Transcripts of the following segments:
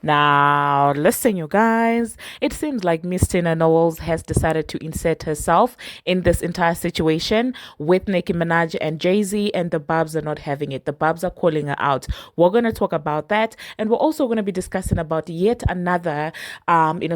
Now, listen, you guys. It seems like Miss Tina Knowles has decided to insert herself in this entire situation with Nicki Minaj and Jay-Z, and the barbz are not having it. The barbz are calling her out. We're going to talk about that, and we're also going to be discussing about yet another,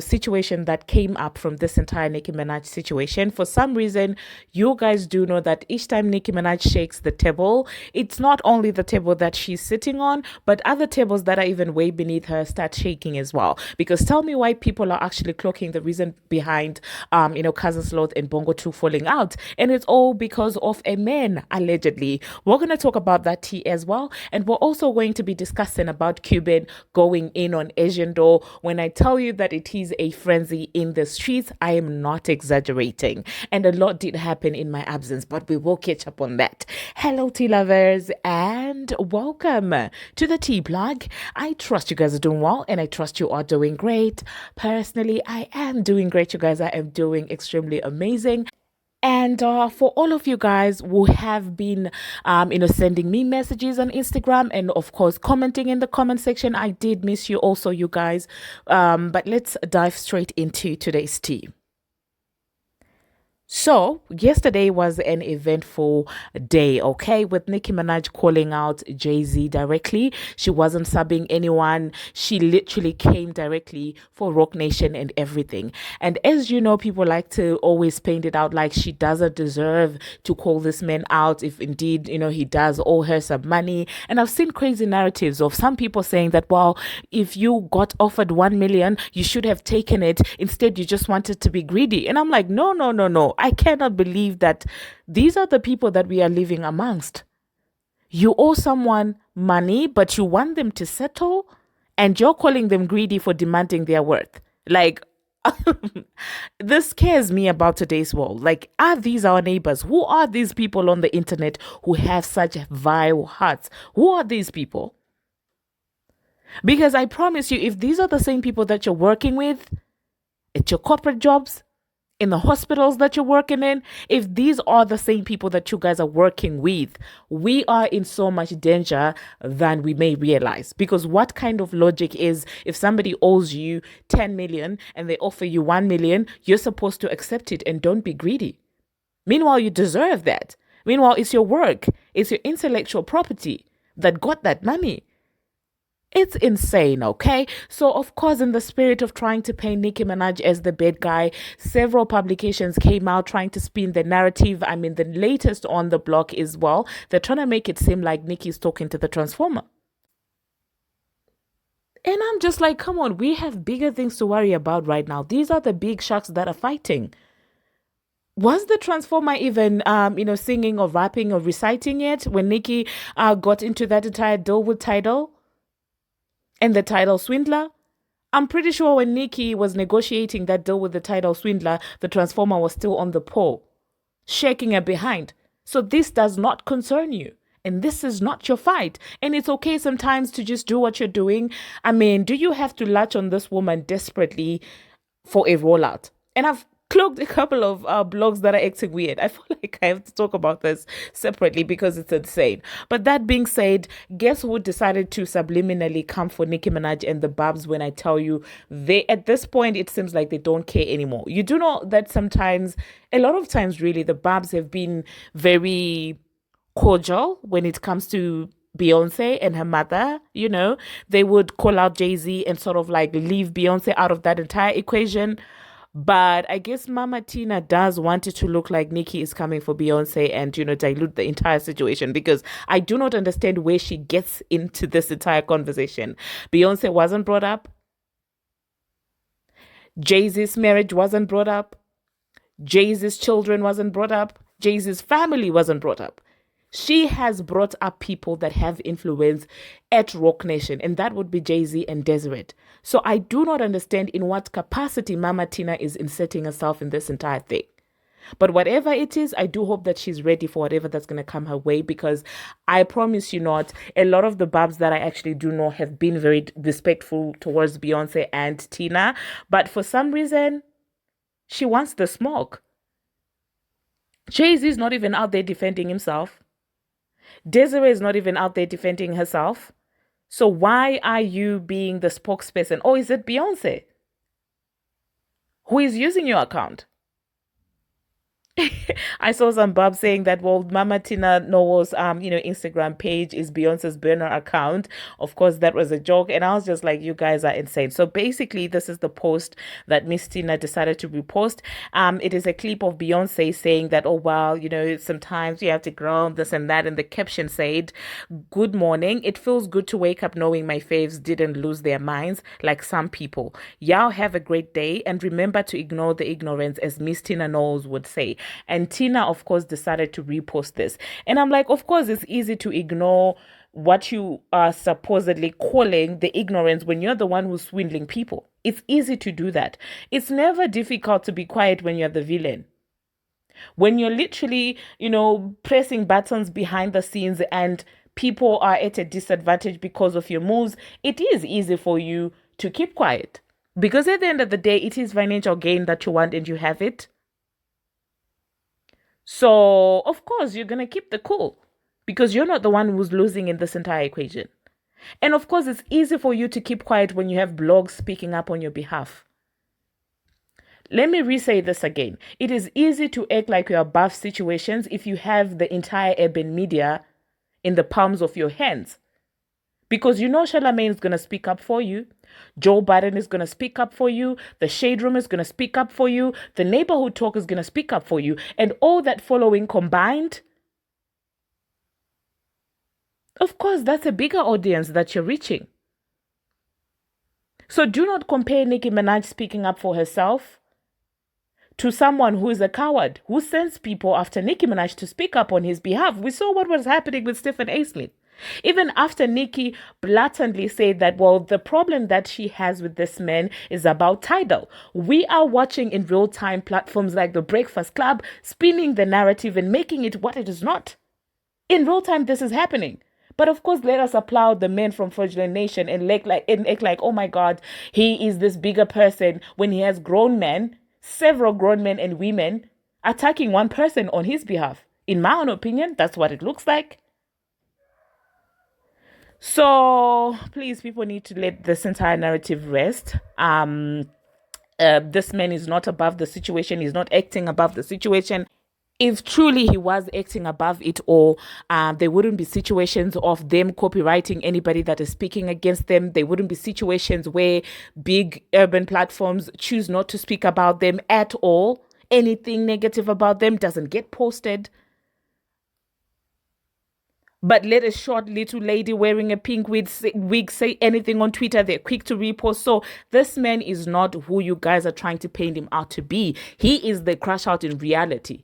situation that came up from this entire Nicki Minaj situation. For some reason, you guys do know that each time Nicki Minaj shakes the table, it's not only the table that she's sitting on, but other tables that are even way beneath her start shaking as well. Because tell me why people are actually clocking the reason behind, Cousin Sloth and Bongo 2 falling out. And it's all because of a man, allegedly. We're going to talk about that tea as well. And we're also going to be discussing about Cuban going in on Asian Doll. When I tell you that it is a frenzy in the streets, I am not exaggerating. And a lot did happen in my absence, but we will catch up on that. Hello, tea lovers, and welcome to the tea plug. I trust you guys are doing well, and I trust you are doing great. Personally, I am doing great, you guys. I am doing extremely amazing. And for all of you guys who have been, sending me messages on Instagram and of course commenting in the comment section, I did miss you also, you guys. But let's dive straight into today's tea. So, yesterday was an eventful day, okay, with Nicki Minaj calling out Jay-Z directly. She wasn't subbing anyone. She literally came directly for Rock Nation and everything. And as you know, people like to always paint it out like she doesn't deserve to call this man out if indeed, he does owe her some money. And I've seen crazy narratives of some people saying that, well, if you got offered 1 million, you should have taken it. Instead, you just wanted to be greedy. And I'm like, no, no, no, no. I cannot believe that these are the people that we are living amongst. You owe someone money, but you want them to settle, and you're calling them greedy for demanding their worth. Like, this scares me about today's world. Like, are these our neighbors? Who are these people on the internet who have such vile hearts? Who are these people? Because I promise you, if these are the same people that you're working with at your corporate jobs, in the hospitals that you're working in, if these are the same people that you guys are working with, we are in so much danger than we may realize. Because what kind of logic is if somebody owes you 10 million and they offer you 1 million, you're supposed to accept it and don't be greedy. Meanwhile, you deserve that. Meanwhile, it's your work, it's your intellectual property that got that money. It's insane, okay? So, of course, in the spirit of trying to paint Nicki Minaj as the bad guy, several publications came out trying to spin the narrative. I mean, the latest on the block as well. They're trying to make it seem like Nicki's talking to the Transformer. And I'm just like, come on, we have bigger things to worry about right now. These are the big sharks that are fighting. Was the Transformer even, singing or rapping or reciting it when Nicki got into that entire deal with Tidal? And the Tidal swindler? I'm pretty sure when Nicki was negotiating that deal with the Tidal swindler, the Transformer was still on the pole, shaking her behind. So this does not concern you. And this is not your fight. And it's okay sometimes to just do what you're doing. I mean, do you have to latch on this woman desperately for a rollout? And I've cloaked a couple of blogs that are acting weird. I feel like I have to talk about this separately because it's insane. But that being said, guess who decided to subliminally come for Nicki Minaj and the barbz when I tell you they, at this point, it seems like they don't care anymore. You do know that sometimes, a lot of times really, the barbz have been very cordial when it comes to Beyonce and her mother. They would call out Jay-Z and sort of like leave Beyonce out of that entire equation. But I guess Mama Tina does want it to look like Nicki is coming for Beyonce and, dilute the entire situation, because I do not understand where she gets into this entire conversation. Beyonce wasn't brought up. Jay-Z's marriage wasn't brought up. Jay-Z's children wasn't brought up. Jay-Z's family wasn't brought up. She has brought up people that have influence at Rock Nation, and that would be Jay-Z and Deseret. So I do not understand in what capacity Mama Tina is inserting herself in this entire thing. But whatever it is, I do hope that she's ready for whatever that's going to come her way, because I promise you not, a lot of the barbz that I actually do know have been very respectful towards Beyonce and Tina. But for some reason, she wants the smoke. Jay-Z is not even out there defending himself. Desiree is not even out there defending herself. So why are you being the spokesperson? Or is it Beyonce who is using your account? I saw some barbz saying that, well, Mama Tina Knowles Instagram page is Beyonce's burner account. Of course, that was a joke, and I was just like, you guys are insane. So basically, this is the post that Miss Tina decided to repost. It is a clip of Beyonce saying that, oh well, sometimes you have to grow this and that, and the caption said, "Good morning. It feels good to wake up knowing my faves didn't lose their minds like some people. Y'all have a great day, and remember to ignore the ignorance, as Miss Tina Knowles would say." And Tina, of course, decided to repost this. And I'm like, of course, it's easy to ignore what you are supposedly calling the ignorance when you're the one who's swindling people. It's easy to do that. It's never difficult to be quiet when you're the villain. When you're literally, pressing buttons behind the scenes and people are at a disadvantage because of your moves, it is easy for you to keep quiet. Because at the end of the day, it is financial gain that you want and you have it. So, of course, you're going to keep the cool because you're not the one who's losing in this entire equation. And of course, it's easy for you to keep quiet when you have blogs speaking up on your behalf. Let me re-say this again. It is easy to act like you're above situations if you have the entire urban media in the palms of your hands. Because Charlamagne is going to speak up for you. Joe Biden is going to speak up for you. The Shade Room is going to speak up for you. The Neighborhood Talk is going to speak up for you. And all that following combined, of course, that's a bigger audience that you're reaching. So do not compare Nicki Minaj speaking up for herself to someone who is a coward, who sends people after Nicki Minaj to speak up on his behalf. We saw what was happening with Stephen A. Smith. Even after Nicki blatantly said that, well, the problem that she has with this man is about Tidal. We are watching in real time platforms like The Breakfast Club spinning the narrative and making it what it is not. In real time, this is happening. But of course, let us applaud the men from Fraudulent Nation and act like, oh my God, he is this bigger person when he has grown men, several grown men and women attacking one person on his behalf. In my own opinion, that's what it looks like. So please, people need to let this entire narrative rest. This man is not above the situation. He's not acting above the situation. If truly he was acting above it all, there wouldn't be situations of them copywriting anybody that is speaking against them. There wouldn't be situations where big urban platforms choose not to speak about them at all. Anything negative about them doesn't get posted. But let a short little lady wearing a pink wig say anything on Twitter, they're quick to repost. So this man is not who you guys are trying to paint him out to be. He is the crash out in reality.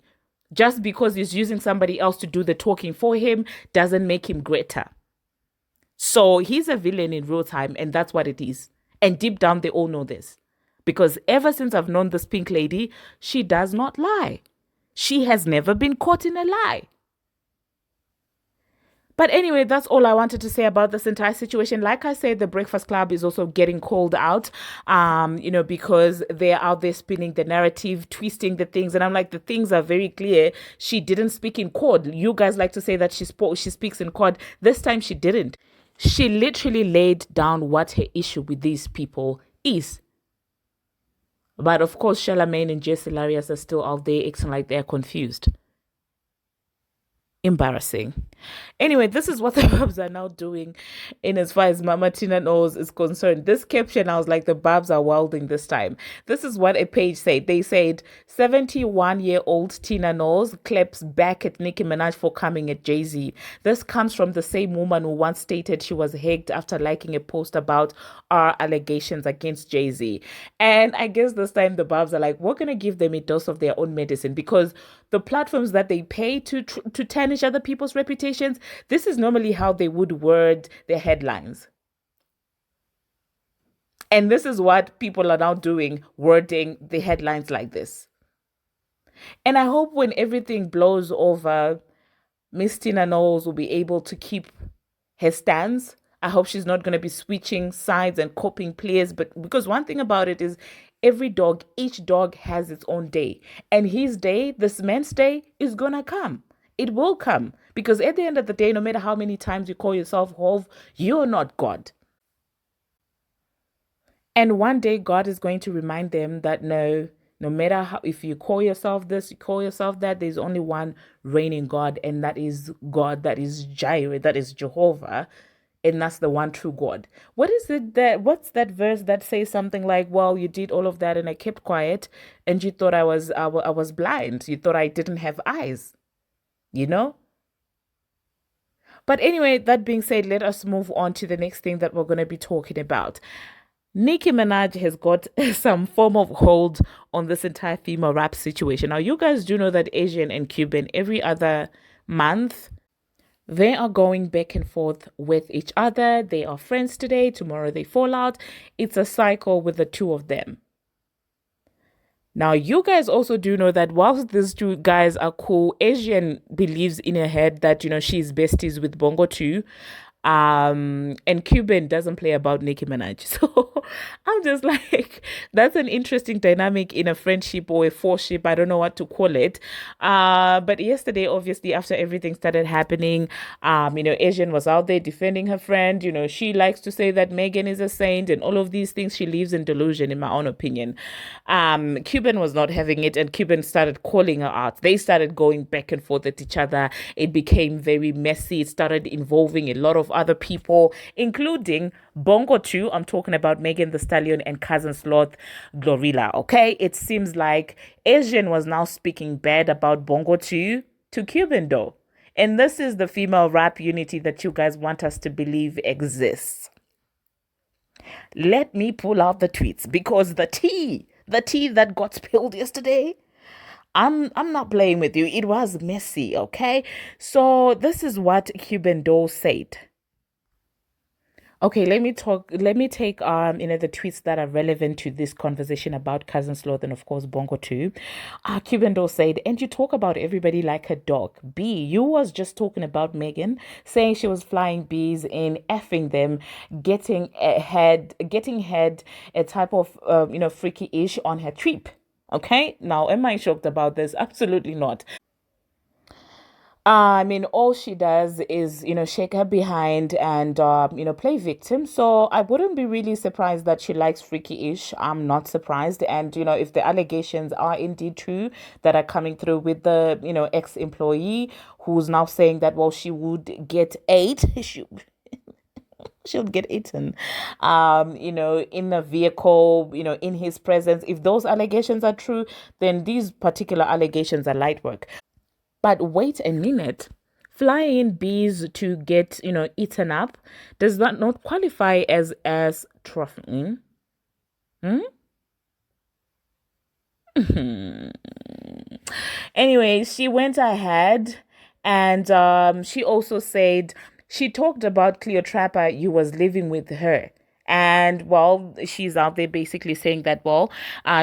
Just because he's using somebody else to do the talking for him doesn't make him greater. So he's a villain in real time, and that's what it is. And deep down, they all know this. Because ever since I've known this pink lady, she does not lie. She has never been caught in a lie. But anyway, that's all I wanted to say about this entire situation. Like I said, the Breakfast Club is also getting called out, because they're out there spinning the narrative, twisting the things. And I'm like, the things are very clear. She didn't speak in chord. You guys like to say that she speaks in chord. This time she didn't. She literally laid down what her issue with these people is. But of course, Charlamagne and Jess Hilarious are still out there acting like they're confused. Embarrassing. Anyway, this is what the barbz are now doing in as far as Mama Tina Knowles is concerned. This caption, I was like, the barbz are wilding this time. This is what a page said. They said, 71-year-old Tina Knowles claps back at Nicki Minaj for coming at Jay-Z. This comes from the same woman who once stated she was hacked after liking a post about our allegations against Jay-Z. And I guess this time the barbz are like, we're going to give them a dose of their own medicine, because the platforms that they pay to tarnish other people's reputations, this is normally how they would word their headlines. And this is what people are now doing, wording the headlines like this. And I hope when everything blows over, Miss Tina Knowles will be able to keep her stance. I hope she's not going to be switching sides and copying players. But because one thing about it is, each dog has its own day. And his day, this man's day, is going to come. It will come because at the end of the day, no matter how many times you call yourself Hov, you're not God. And one day God is going to remind them that no matter how, if you call yourself this, you call yourself that, there's only one reigning God, and that is God, that is Jireh, that is Jehovah, and that's the one true God. What's that verse that says something like, well, you did all of that and I kept quiet, and you thought I was blind. You thought I didn't have eyes, you know? But anyway, that being said, let us move on to the next thing that we're going to be talking about. Nicki Minaj has got some form of hold on this entire female rap situation. Now, you guys do know that Asian and Cuban, every other month, they are going back and forth with each other. They are friends today, tomorrow they fall out. It's a cycle with the two of them. Now, you guys also do know that whilst these two guys are cool, Asian believes in her head that, she's besties with Bongo too. And Cuban doesn't play about Nicki Minaj. So I'm just like, that's an interesting dynamic in a friendship or a foreship. I don't know what to call it. But yesterday, obviously, after everything started happening, Asian was out there defending her friend. She likes to say that Megan is a saint and all of these things. She lives in delusion, in my own opinion. Cuban was not having it, and Cuban started calling her out. They started going back and forth at each other. It became very messy. It started involving a lot of other people, including Bongo too. I'm talking about Megan Thee Stallion and Cousin Sloth Glorilla. Okay, it seems like Asian was now speaking bad about Bongo too to Cuban Doll. And this is the female rap unity that you guys want us to believe exists. Let me pull out the tweets because the tea that got spilled yesterday, I'm not playing with you. It was messy, okay? So this is what Cuban Doll said. Okay, let me take the tweets that are relevant to this conversation about Cousin Sloth and of course Bongo too. Cuban Doll said, and you talk about everybody like a dog. B, you was just talking about Megan, saying she was flying bees and effing them, getting head a type of freaky ish on her trip. Okay, now am I shocked about this? Absolutely not. All she does is, shake her behind and, play victim. So I wouldn't be really surprised that she likes freaky-ish. I'm not surprised. And, if the allegations are indeed true that are coming through with the, ex-employee who's now saying that, well, she would get ate, she'll get eaten, in the vehicle, in his presence. If those allegations are true, then these particular allegations are light work. But wait a minute. Flying bees to get, eaten up, does that not qualify as trifling? Hmm? Anyway, she went ahead and she also said she talked about Cleopatra, you was living with her. And well, she's out there basically saying that, well,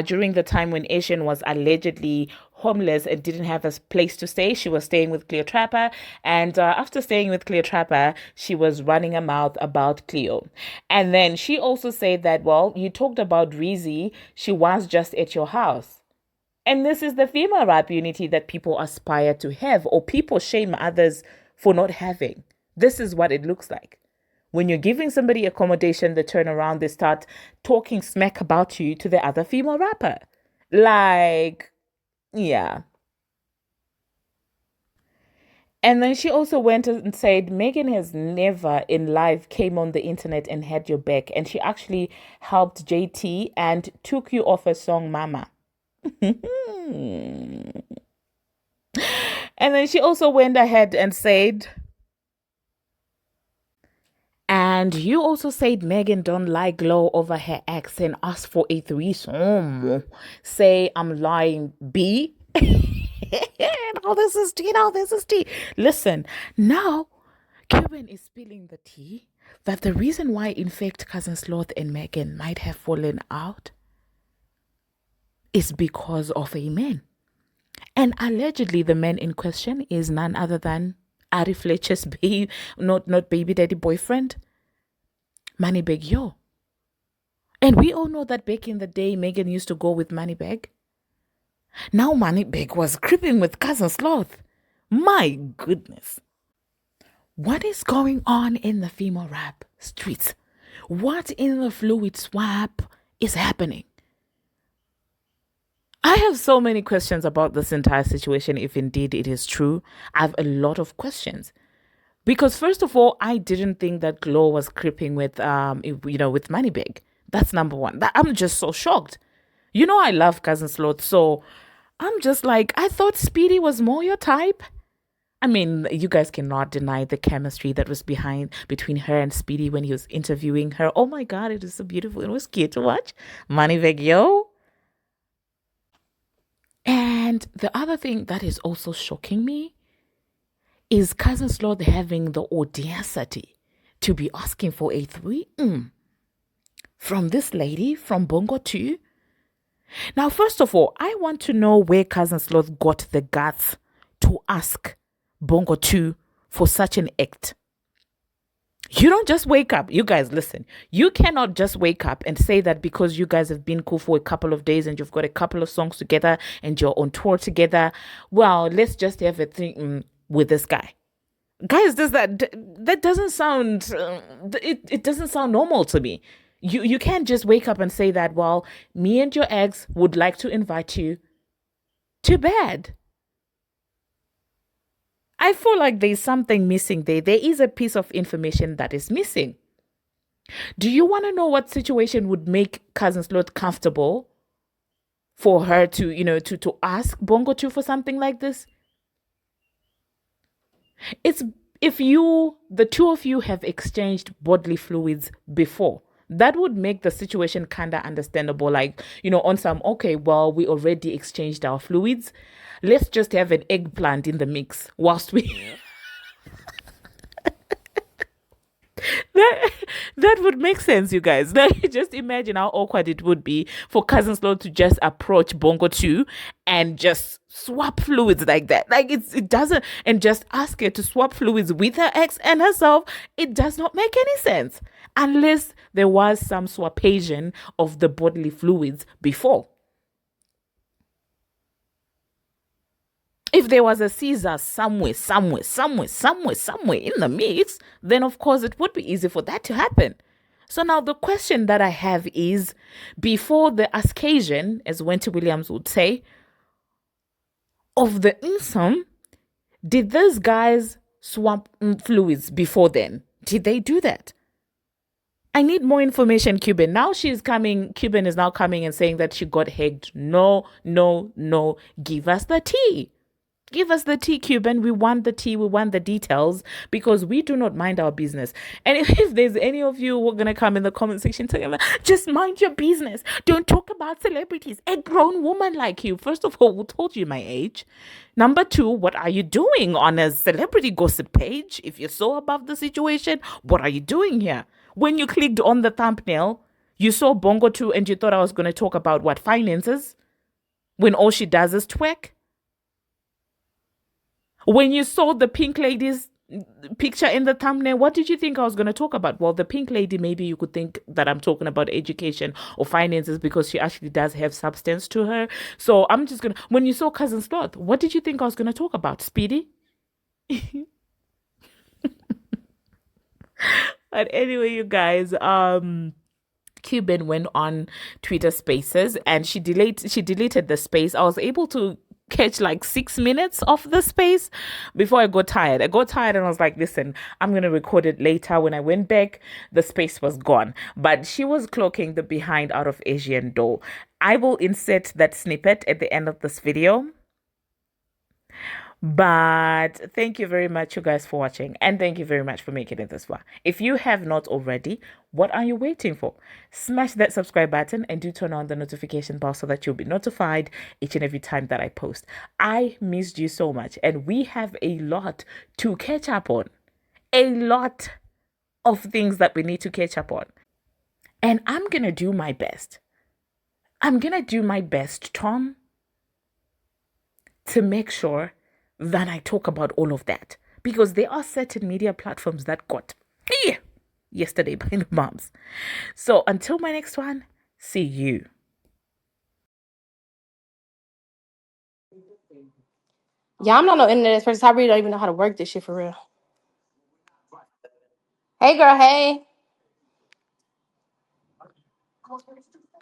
during the time when Asian was allegedly homeless and didn't have a place to stay, she was staying with Cleopatra. And after staying with Cleopatra, she was running a mouth about Cleo. And then she also said that, well, you talked about Reezy, she was just at your house. And this is the female rap unity that people aspire to have, or people shame others for not having. This is what it looks like. When you're giving somebody accommodation, they turn around, they start talking smack about you to the other female rapper. Like, yeah. And then she also went and said, Megan has never in life came on the internet and had your back. And she actually helped JT and took you off her song, Mama. And then she also went ahead and said, and you also said Megan don't lie glow over her ex and ask for a threesome. Say I'm lying, B. Now this is tea. Now this is tea. Listen, now Cuban is spilling the tea that the reason why, in fact, Cousin Sloth and Megan might have fallen out is because of a man. And allegedly, the man in question is none other than Ari Fletcher's baby, not baby daddy boyfriend, Moneybag Yo. And we all know that back in the day, Megan used to go with Moneybag. Now Moneybag was creeping with Cousin Sloth. My goodness. What is going on in the female rap streets? What in the fluid swap is happening? I have so many questions about this entire situation, if indeed it is true. I have a lot of questions. Because first of all, I didn't think that Glow was creeping with with Moneybag. That's number one. I'm just so shocked. You know I love Cousin Sloth, so I'm just like, I thought Speedy was more your type. I mean, you guys cannot deny the chemistry that was between her and Speedy when he was interviewing her. Oh my god, it was so beautiful. It was cute to watch. Moneybag, yo. And the other thing that is also shocking me is Cousin Sloth having the audacity to be asking for a 3 from this lady from Bongo 2. Now, first of all, I want to know where Cousin Sloth got the guts to ask Bongo 2 for such an act. You don't just wake up. You guys, listen. You cannot just wake up and say that because you guys have been cool for a couple of days and you've got a couple of songs together and you're on tour together. Well, let's just have a thing with this guy. Guys, that doesn't sound it doesn't sound normal to me. You can't just wake up and say that, well, me and your ex would like to invite you to bed. I feel like there's something missing there. There is a piece of information that is missing. Do you want to know what situation would make Cousin Sloth comfortable for her to ask Bongo 2 for something like this? It's if the two of you have exchanged bodily fluids before. That would make the situation kind of understandable. Like, on some, okay, well, we already exchanged our fluids. Let's just have an eggplant in the mix whilst we... that would make sense, you guys. Like, just imagine how awkward it would be for Cousin Sloth to just approach Bongo 2 and just swap fluids like that. Like, it doesn't... And just ask her to swap fluids with her ex and herself. It does not make any sense. Unless there was some swapation of the bodily fluids before. If there was a Caesar somewhere in the mix, then of course it would be easy for that to happen. So now the question that I have is, before the occasion, as Wendy Williams would say, of the insum, did those guys swap fluids before then? Did they do that? I need more information, Cuban. Now Cuban is now coming and saying that she got hacked. No. Give us the tea. Give us the tea, Cuban. We want the tea. We want the details because we do not mind our business. And if there's any of you who are going to come in the comment section talking about, just mind your business. Don't talk about celebrities. A grown woman like you. First of all, who told you my age? Number two, what are you doing on a celebrity gossip page? If you're so above the situation, what are you doing here? When you clicked on the thumbnail, you saw Bongo 2 and you thought I was going to talk about what, finances? When all she does is twerk? When you saw the pink lady's picture in the thumbnail, what did you think I was going to talk about? Well, the pink lady, maybe you could think that I'm talking about education or finances because she actually does have substance to her. So I'm just going to... When you saw Cousin Sloth, what did you think I was going to talk about? Speedy? But anyway, you guys, Cuban went on Twitter Spaces and she deleted the space. I was able to catch like 6 minutes of the space before I got tired. I got tired and I was like, listen, I'm going to record it later. When I went back, the space was gone. But she was clocking the behind out of Asian Doll. I will insert that snippet at the end of this video. But thank you very much, you guys, for watching. And thank you very much for making it this far. If you have not already, what are you waiting for? Smash that subscribe button and do turn on the notification bell so that you'll be notified each and every time that I post. I missed you so much. And we have a lot to catch up on. A lot of things that we need to catch up on. And I'm going to do my best. I'm going to do my best, Tom, to make sure that I talk about all of that, because there are certain media platforms that got yesterday by the barbz. So until my next one, see you. Yeah, I'm not no internet person. I really don't even know how to work this shit for real. Hey, girl. Hey.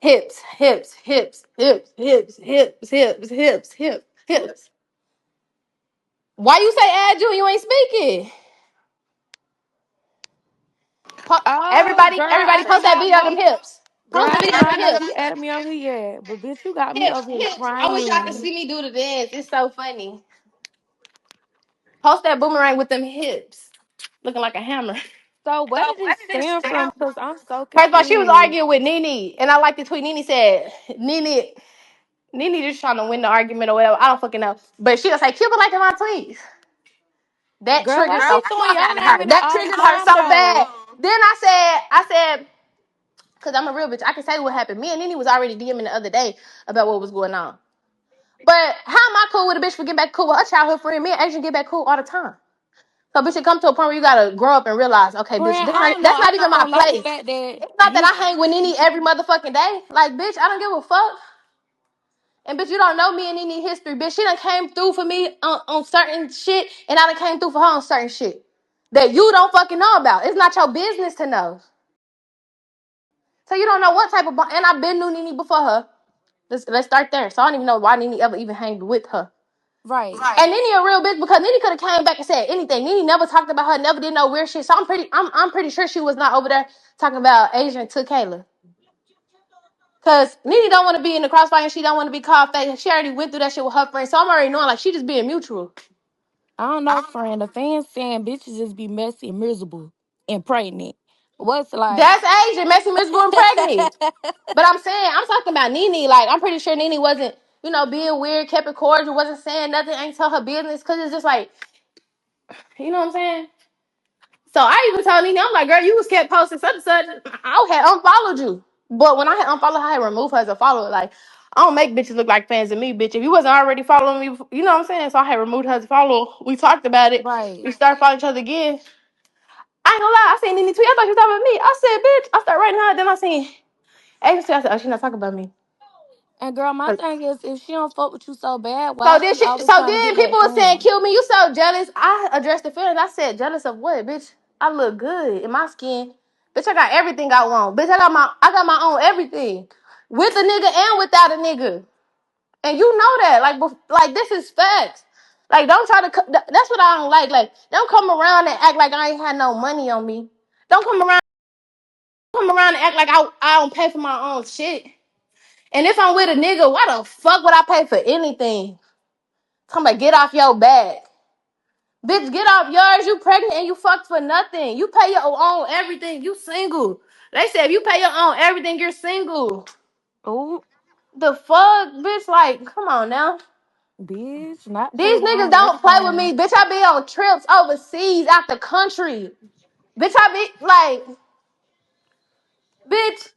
Hips, hips, hips, hips, hips, hips, hips, hips, hips, hips. Why you say add you? You ain't speaking. Oh, Everybody, girl, everybody, I did post that not video of them know. hips. Girl, Post the I video did of not them know you hips. added me on here yet. But bitch, you got me Hips, over here hips. I wish y'all could crying. see me do the dance. It's so funny. Post that boomerang with them hips, looking like a hammer. So where did it stem from? Because I'm so First of all, she was confused. arguing with Nene, and I like the tweet Nene said. Nene just trying to win the argument or whatever. I don't fucking know. But she was like, Cuban liking my tweets. That Girl, triggered why the she throwing fuck your out of name her. in there That all the triggered her time so bad. though? Then I said, because I'm a real bitch, I can say what happened. Me and Nene was already DMing the other day about what was going on. But how am I cool with a bitch for getting back cool with her childhood friend? Me and Asian get back cool all the time. So bitch, it come to a point where you gotta grow up and realize, okay, bitch, Friend, I don't know. that's I'm not even not my gonna like the place. fact that It's not that you I hang with Nene every motherfucking day. Like, bitch, I don't give a fuck. And bitch, you don't know me and Nene history. Bitch, she done came through for me on certain shit, and I done came through for her on certain shit that you don't fucking know about. It's not your business to know. So you don't know what type of and I've been knew Nene before her. Let's start there. So I don't even know why Nene ever even hanged with her. right. Right. And Nene a real bitch because Nene could have came back and said anything. Nene never talked about her, never did no weird shit. So I'm pretty sure she was not over there talking about Asian to Kayla. Cause Nene don't want to be in the crossfire and she don't want to be called fake. She already went through that shit with her friends. So I'm already knowing like she just being mutual. I don't know, friend. The fans saying bitches just be messy and miserable and pregnant. What's like That's Asian, messy, miserable, and pregnant. But I'm talking about Nene. Like, I'm pretty sure Nene wasn't, being weird, kept it cordial, wasn't saying nothing, ain't tell her business. Cause it's just like, you know what I'm saying? So I even told Nene, I'm like, girl, you was kept posting such and such. I had unfollowed you. But when I had unfollowed her, I had removed her as a follower. Like, I don't make bitches look like fans of me, bitch. If you wasn't already following me, you know what I'm saying? So I had removed her as a follower. We talked about it. right? We started following each other again. I ain't gonna lie, I seen Nene tweet. I thought you was talking about me. I said, bitch, I started writing her. Then I seen agency. I said, oh, she's not talking about me. And girl, my thing is, if she don't fuck with you so bad, So why is then she always so trying to then get back people were saying, friends? kill me, you so jealous. I addressed the feelings. I said, jealous of what, bitch? I look good in my skin. Bitch, I got everything I want. Bitch, I got my own everything. With a nigga and without a nigga. And you know that. Like this is facts. Like, don't try to that's what I don't like. Like, don't come around and act like I ain't had no money on me. Don't come around and act like I don't pay for my own shit. And if I'm with a nigga, why the fuck would I pay for anything? Come on, get off your back. Bitch, get off yours. You pregnant and you fucked for nothing. You pay your own everything. You single. They said if you pay your own everything, you're single. Ooh, The fuck, bitch? Like, come on now. bitch, not pay These your niggas own don't play with everything. me. Bitch, I be on trips overseas out the country. Bitch, I be like, bitch,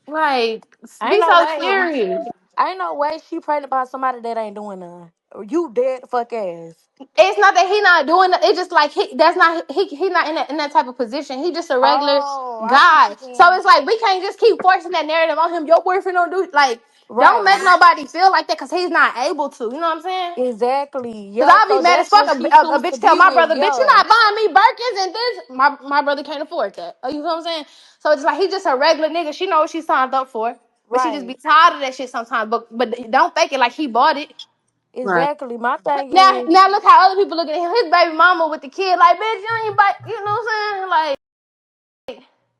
like, Ain't be no so way. serious. Ain't no way she pregnant by somebody that ain't doing none. You dead fuck ass. It's not that he not doing it. It's just like that's not he not in that type of position. He just a regular Oh, I see what guy. you're So saying. it's like we can't just keep forcing that narrative on him. Your boyfriend don't do like don't make Right. nobody feel like that because he's not able to. You know what I'm saying? Exactly. Cause Yeah, I'll be so mad as that's fuck. what A, she a, a choose to bitch tell be my with. brother, bitch, you Yeah. not buying me Birkins and this. My brother can't afford that. Oh, you know what I'm saying? So it's like he's just a regular nigga. She know what she signed up for, but she just be Right. tired of that shit sometimes. But don't fake it like he bought it. Right. Exactly. My thing is, Now look how other people looking at him. His baby mama with the kid, like, bitch, you ain't buy. You know what I'm saying? Like,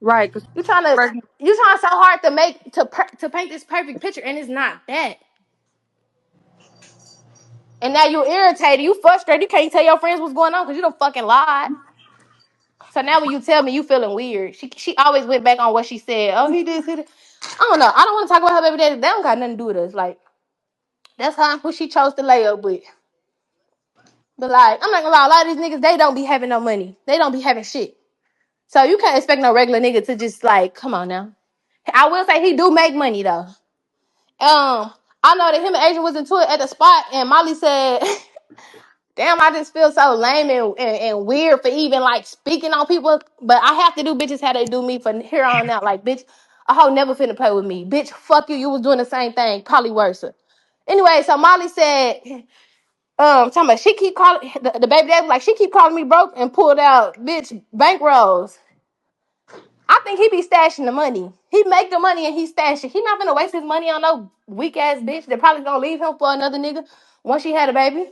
Right. Because you trying to pregnant. you trying so hard to make to paint this perfect picture, and it's not that. And now you irritated, you frustrated, you can't tell your friends what's going on because you don't fucking lied. So now when you tell me, you feeling weird. She always went back on what she said. Oh, he did. He did. I don't know. I don't want to talk about her baby daddy. That don't got nothing to do with us. Like that's her who she chose to lay up with. But like, I'm not gonna lie, a lot of these niggas they don't be having no money. They don't be having shit. So you can't expect no regular nigga to just like, come on now. I will say he do make money though. I know that him and Adrian was into it at the spot, and Molly said, "Damn, I just feel so lame and weird for even like speaking on people, but I have to do bitches how they do me for here on out. Like, bitch, a hoe never finna play with me. Bitch, fuck you. You was doing the same thing, probably worse." Anyway, so Molly said Talking about she keep calling the baby daddy like she keep calling me broke and pulled out bitch bankrolls. I think he be stashing the money. He make the money and he stash it. He not gonna waste his money on no weak ass bitch that probably gonna leave him for another nigga once she had a baby.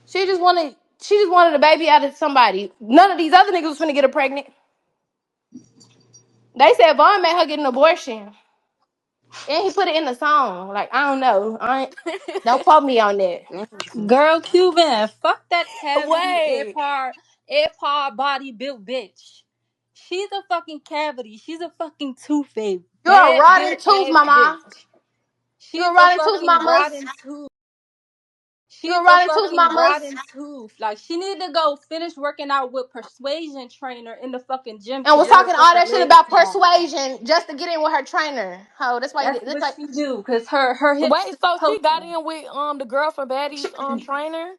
She just wanted a baby out of somebody. None of these other niggas was finna get her pregnant. They said Vaughn made her get an abortion. And he put it in the song. Like, I don't know. Don't quote me on that. Girl, Cuban, fuck that cavity, Wait, airpod body built bitch. She's a fucking cavity. She's a fucking toothache. You're a rotten Bad tooth, ass mama. bitch. You're She's a a rotten tooth, fucking mamas. rotten tooth. You're She's a a rotten tooth, fucking mamas. rotten tooth. Like, she need to go finish working out with persuasion trainer in the fucking gym And to was get her talking all fucking that shit legs about back. persuasion just to get in with her trainer. Oh, that's why you That's did. That's what like she do, cause her hips wait. is So she got poking. in with the girl from Baddies trainer.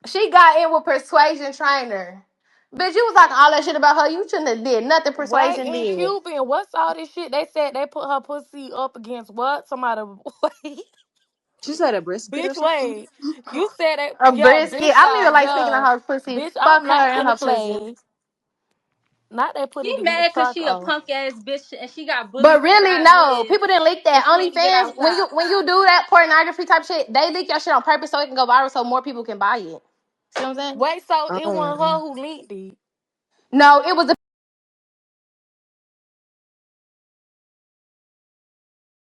she got in with persuasion trainer. Bitch, you was talking all that shit about her. You shouldn't have did nothing Wait, persuasion in did. Cuban, what's all this shit? They said they put her pussy up against what? Somebody. Wait, She said a brisket or bitch, something. wait. You said that, A yeah, brisket. bitch, I don't even like speaking of yeah. her pussy. Bitch, Fuck I'm her not and her finna pussy. play. Not they put it She against mad cause she a Taco. punk ass bitch and she got bullied But from really, no, childhood people didn't leak and that. she ain't get OnlyFans, outside. when you do that pornography type shit, they leak your shit on purpose so it can go viral so more people can buy it. See what I'm saying? Wait, so it wasn't her Um, who linked it. No, it was